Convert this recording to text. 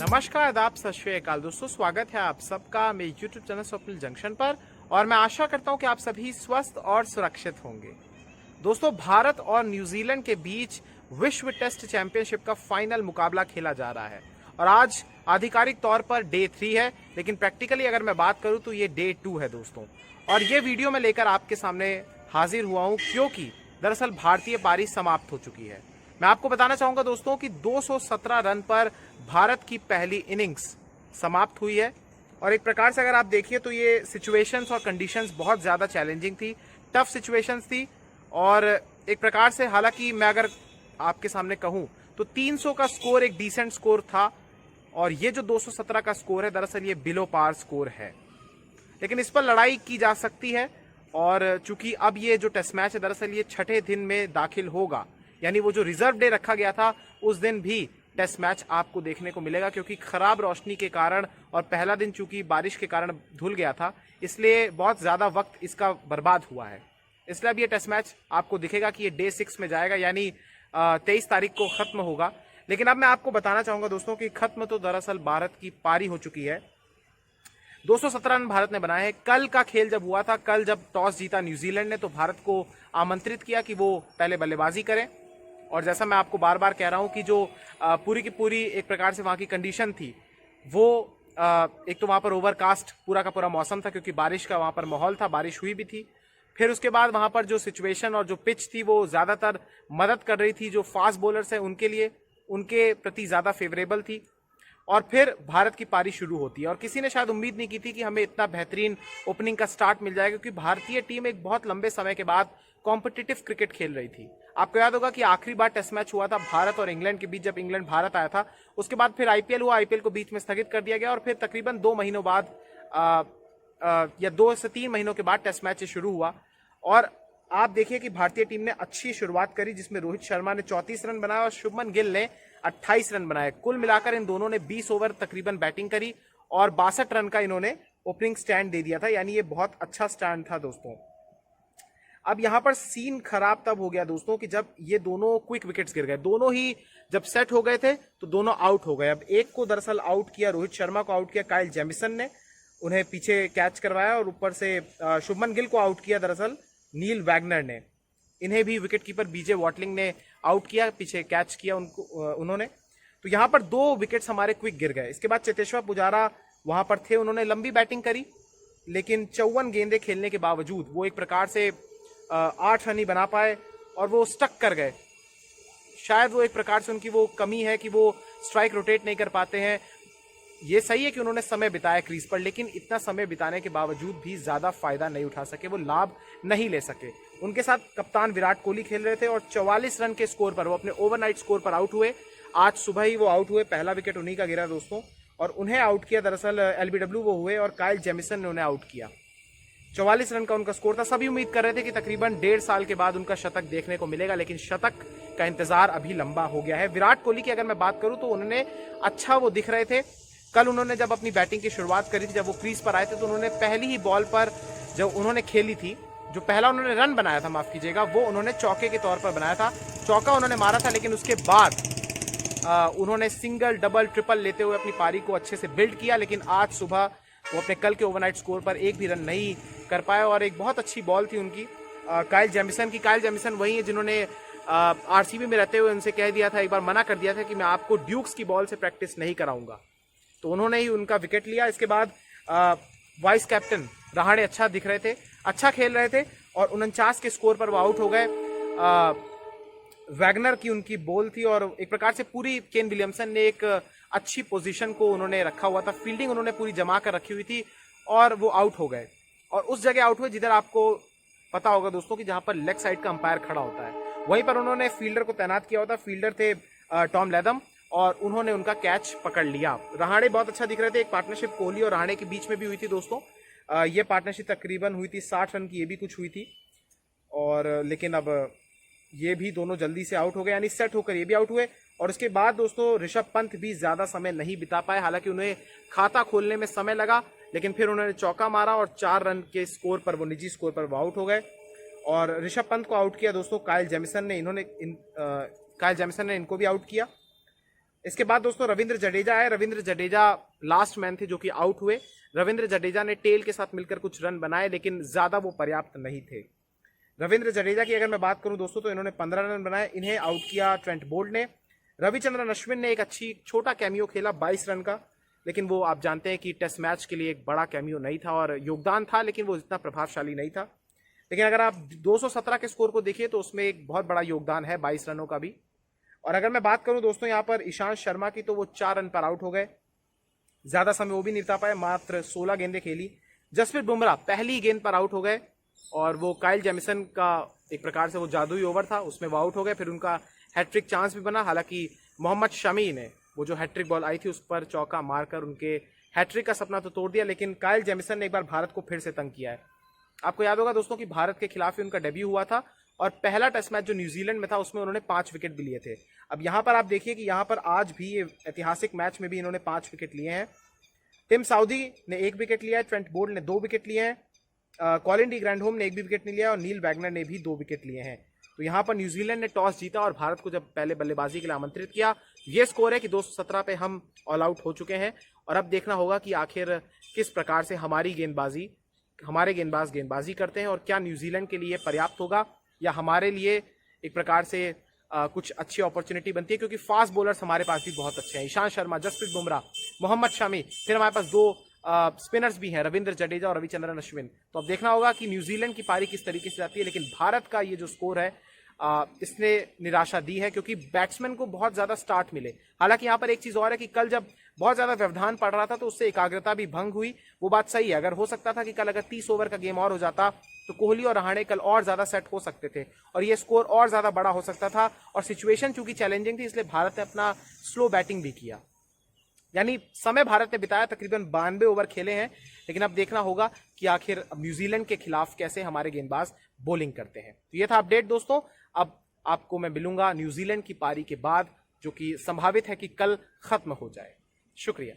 नमस्कार, आदाब, सत श्री अकाल दोस्तों। स्वागत है आप सबका मेरे YouTube चैनल स्वप्निल जंक्शन पर और मैं आशा करता हूं कि आप सभी स्वस्थ और सुरक्षित होंगे। दोस्तों, भारत और न्यूजीलैंड के बीच विश्व टेस्ट चैंपियनशिप का फाइनल मुकाबला खेला जा रहा है और आज आधिकारिक तौर पर डे 3 है, लेकिन प्रैक्टिकली अगर मैं बात करूं तो ये डे 2 है दोस्तों। और ये वीडियो मैं लेकर आपके सामने हाजिर हुआ हूं क्योंकि दरअसल भारतीय पारी समाप्त हो चुकी है। मैं आपको बताना चाहूंगा दोस्तों कि 217 रन पर भारत की पहली इनिंग्स समाप्त हुई है और एक प्रकार से अगर आप देखिए तो ये सिचुएशंस और कंडीशंस बहुत ज़्यादा चैलेंजिंग थी, टफ सिचुएशंस थी। और एक प्रकार से हालांकि मैं अगर आपके सामने कहूं तो 300 का स्कोर एक डिसेंट स्कोर था और ये जो 217 का स्कोर है दरअसल ये बिलो पार स्कोर है, लेकिन इस पर लड़ाई की जा सकती है। और चूंकि अब ये जो टेस्ट मैच है दरअसल ये छठे दिन में दाखिल होगा, यानी वो जो रिजर्व डे रखा गया था उस दिन भी टेस्ट मैच आपको देखने को मिलेगा, क्योंकि खराब रोशनी के कारण और पहला दिन चूंकि बारिश के कारण धुल गया था इसलिए बहुत ज्यादा वक्त इसका बर्बाद हुआ है। इसलिए अब ये टेस्ट मैच आपको दिखेगा कि ये डे 6 में जाएगा, यानी 23 तारीख को खत्म होगा। लेकिन अब मैं आपको बताना चाहूंगा दोस्तों कि खत्म तो दरअसल भारत की पारी हो चुकी है। 217 रन भारत ने बनाए हैं। कल का खेल जब हुआ था, कल जब टॉस जीता न्यूजीलैंड ने, तो भारत को आमंत्रित किया कि वो पहले बल्लेबाजी करें। और जैसा मैं आपको बार बार कह रहा हूं कि जो पूरी की पूरी एक प्रकार से वहां की कंडीशन थी वो एक तो वहां पर ओवरकास्ट पूरा का पूरा मौसम था, क्योंकि बारिश का वहां पर माहौल था, बारिश हुई भी थी। फिर उसके बाद वहां पर जो सिचुएशन और जो पिच थी वो ज्यादातर मदद कर रही थी, जो फास्ट बॉलर्स हैं उनके लिए, उनके प्रति ज्यादा फेवरेबल थी। और फिर भारत की पारी शुरू होती है और किसी ने शायद उम्मीद नहीं की थी कि हमें इतना बेहतरीन ओपनिंग का स्टार्ट मिल जाएगा, क्योंकि भारतीय टीम एक बहुत लंबे समय के बाद कॉम्पिटिटिव क्रिकेट खेल रही थी। आपको याद होगा कि आखिरी बार टेस्ट मैच हुआ था भारत और इंग्लैंड के बीच, जब इंग्लैंड भारत आया था। उसके बाद फिर आईपीएल हुआ, आईपीएल को बीच में स्थगित कर दिया गया और फिर तकरीबन 2 महीनों बाद या 2 से 3 महीनों के बाद टेस्ट मैच शुरू हुआ। और आप देखिए कि भारतीय टीम ने अच्छी शुरुआत करी, जिसमें रोहित शर्मा ने 34 रन बनाए और शुभमन गिल ने 28 रन बनाए। कुल मिलाकर इन दोनों ने 20 ओवर तकरीबन बैटिंग करी और 62 रन का इन्होंने ओपनिंग स्टैंड दे दिया था, यानी ये बहुत अच्छा स्टैंड था दोस्तों। अब यहां पर सीन खराब तब हो गया दोस्तों कि जब ये दोनों क्विक विकेट्स गिर गए। दोनों ही जब सेट हो गए थे तो दोनों आउट हो गए। अब एक को दरअसल आउट किया, रोहित शर्मा को आउट किया काइल जेमिसन ने, उन्हें पीछे कैच करवाया, और ऊपर से शुभमन गिल को आउट किया दरअसल नील वैगनर ने। इन्हें भी विकेटकीपर बीजे वॉटलिंग ने आउट किया, पीछे कैच किया उन्होंने। तो यहाँ पर 2 विकेट्स हमारे क्विक गिर गए। इसके बाद चेतेश्वर पुजारा वहां पर थे, उन्होंने लंबी बैटिंग करी, लेकिन 54 गेंदें खेलने के बावजूद वो एक प्रकार से 8 रन ही बना पाए और वो स्टक कर गए। शायद वो एक प्रकार से उनकी वो कमी है कि वो स्ट्राइक रोटेट नहीं कर पाते हैं। ये सही है कि उन्होंने समय बिताया क्रीज पर, लेकिन इतना समय बिताने के बावजूद भी ज्यादा फायदा नहीं उठा सके, वो लाभ नहीं ले सके। उनके साथ कप्तान विराट कोहली खेल रहे थे और 44 रन के स्कोर पर वो अपने ओवरनाइट स्कोर पर आउट हुए। आज सुबह ही वो आउट हुए, पहला विकेट उन्हीं का गिरा दोस्तों, और उन्हें आउट किया दरअसल एलबीडब्ल्यू वो हुए और काइल जेमिसन ने उन्हें आउट किया। 44 रन का उनका स्कोर था। सभी उम्मीद कर रहे थे कि तकरीबन 1.5 साल के बाद उनका शतक देखने को मिलेगा, लेकिन शतक का इंतजार अभी लंबा हो गया है। विराट कोहली की अगर मैं बात करूं तो उन्होंने अच्छा वो दिख रहे थे। कल उन्होंने जब अपनी बैटिंग की शुरुआत करी थी, जब वो क्रीज पर आए थे, तो उन्होंने पहली ही बॉल पर जब उन्होंने खेली थी, जो पहला उन्होंने रन बनाया था, माफ कीजिएगा, वो उन्होंने चौके के तौर पर बनाया था। चौका उन्होंने मारा था, लेकिन उसके बाद उन्होंने सिंगल डबल ट्रिपल लेते हुए अपनी पारी को अच्छे से बिल्ड किया। लेकिन आज सुबह वो अपने कल के ओवरनाइट स्कोर पर एक भी रन नहीं कर पाए और एक बहुत अच्छी बॉल थी उनकी काइल जेमिसन की। काइल जेमिसन वही है जिन्होंने आरसीबी में रहते हुए उनसे कह दिया था, एक बार मना कर दिया था कि मैं आपको ड्यूक्स की बॉल से प्रैक्टिस नहीं कराऊंगा, तो उन्होंने ही उनका विकेट लिया। इसके बाद वाइस कैप्टन रहाणे अच्छा दिख रहे थे, अच्छा खेल रहे थे और 49 के स्कोर पर वो आउट हो गए। वैगनर की उनकी बॉल थी और एक प्रकार से पूरी केन विलियमसन ने एक अच्छी पोजीशन को उन्होंने रखा हुआ था, फील्डिंग उन्होंने पूरी जमा कर रखी हुई थी और वो आउट हो गए। और उस जगह आउट हुए जिधर आपको पता होगा दोस्तों कि जहां पर लेग साइड का अंपायर खड़ा होता है, वहीं पर उन्होंने फील्डर को तैनात किया होता। फील्डर थे टॉम लैथम और उन्होंने उनका कैच पकड़ लिया। रहाणे बहुत अच्छा दिख रहे थे। एक पार्टनरशिप कोहली और रहाणे के बीच में भी हुई थी दोस्तों। ये पार्टनरशिप तकरीबन हुई थी 60 रन की, ये भी कुछ हुई थी। और लेकिन अब ये भी दोनों जल्दी से आउट हो गए, यानी सेट होकर ये भी आउट हुए। और उसके बाद दोस्तों ऋषभ पंत भी ज्यादा समय नहीं बिता पाए, हालांकि उन्हें खाता खोलने में समय लगा, लेकिन फिर उन्होंने चौका मारा और 4 रन के स्कोर पर, वो निजी स्कोर पर वो आउट हो गए। और ऋषभ पंत को आउट किया दोस्तों काइल जेमिसन ने, काइल जेमिसन ने इनको भी आउट किया। इसके बाद दोस्तों रविंद्र जडेजा आए। रविंद्र जडेजा लास्ट मैन थे जो कि आउट हुए। रविंद्र जडेजा ने टेल के साथ मिलकर कुछ रन बनाए, लेकिन ज्यादा वो पर्याप्त नहीं थे। रविंद्र जडेजा की अगर मैं बात करूं दोस्तों तो इन्होंने 15 रन बनाए। इन्हें आउट किया ट्रेंट बोल्ट ने। रविचंद्रन अश्विन ने एक छोटा कैमियो खेला 22 रन का, लेकिन वो आप जानते हैं कि टेस्ट मैच के लिए एक बड़ा कैमियो नहीं था और योगदान था, लेकिन वो इतना प्रभावशाली नहीं था। लेकिन अगर आप 217 के स्कोर को देखिए तो उसमें एक बहुत बड़ा योगदान है 22 रनों का भी। और अगर मैं बात करूं दोस्तों यहाँ पर ईशांत शर्मा की, तो वो 4 रन पर आउट हो गए। ज्यादा समय वो भी नहीं बिता पाए, मात्र 16 गेंदें खेली। जसप्रीत बुमराह पहली गेंद पर आउट हो गए और वो काइल जेमिसन का एक प्रकार से वो जादुई ओवर था, उसमें वो आउट हो गए। फिर उनका हैट्रिक चांस भी बना, हालांकि मोहम्मद शमी ने वो जो हैट्रिक बॉल आई थी उस पर चौका मारकर उनके हैट्रिक का सपना तो तोड़ दिया, लेकिन काइल जेमिसन ने एक बार भारत को फिर से तंग किया है। आपको याद होगा दोस्तों कि भारत के खिलाफ ही उनका डेब्यू हुआ था और पहला टेस्ट मैच जो न्यूजीलैंड में था उसमें उन्होंने 5 विकेट भी लिए थे। अब यहाँ पर आप देखिए कि यहाँ पर आज भी ये ऐतिहासिक मैच में भी इन्होंने 5 विकेट लिए हैं। टिम साउदी ने 1 विकेट लिया है, ट्रेंट बोल्ट ने 2 विकेट लिए हैं, कॉलिन डी ग्रैंडहोम ने 1 भी विकेट नहीं लिया और नील वैगनर ने भी 2 विकेट लिए हैं। तो यहाँ पर न्यूजीलैंड ने टॉस जीता और भारत को जब पहले बल्लेबाजी के लिए आमंत्रित किया। ये स्कोर है कि 217 पे हम ऑल आउट हो चुके हैं और अब देखना होगा कि आखिर किस प्रकार से हमारे गेंदबाज गेंदबाजी करते हैं और क्या न्यूजीलैंड के लिए पर्याप्त होगा या हमारे लिए एक प्रकार से कुछ अच्छी अपॉर्चुनिटी बनती है, क्योंकि फास्ट बॉलर्स हमारे पास भी बहुत अच्छे हैं। ईशांत शर्मा, जसप्रीत बुमराह, मोहम्मद शमी, फिर हमारे पास 2 स्पिनर्स भी हैं, रविंद्र जडेजा और रविचंद्रन अश्विन। तो अब देखना होगा कि न्यूजीलैंड की पारी किस तरीके से जाती है। लेकिन भारत का ये जो स्कोर है इसने निराशा दी है, क्योंकि बैट्समैन को बहुत ज्यादा स्टार्ट मिले। हालांकि यहाँ पर एक चीज और है कि कल जब बहुत ज्यादा व्यवधान पड़ रहा था तो उससे एकाग्रता भी भंग हुई। वो बात सही है, अगर हो सकता था कि कल अगर 30 ओवर का गेम और हो जाता तो कोहली और रहाणे कल और ज्यादा सेट हो सकते थे और ये स्कोर और ज्यादा बड़ा हो सकता था। और सिचुएशन चूंकि चैलेंजिंग थी इसलिए भारत ने अपना स्लो बैटिंग भी किया, यानी समय भारत ने बिताया, तकरीबन 92 ओवर खेले हैं। लेकिन अब देखना होगा कि आखिर न्यूजीलैंड के खिलाफ कैसे हमारे गेंदबाज बॉलिंग करते हैं। तो ये था अपडेट दोस्तों। अब आपको मैं मिलूंगा न्यूजीलैंड की पारी के बाद, जो कि संभावित है कि कल खत्म हो जाए। शुक्रिया।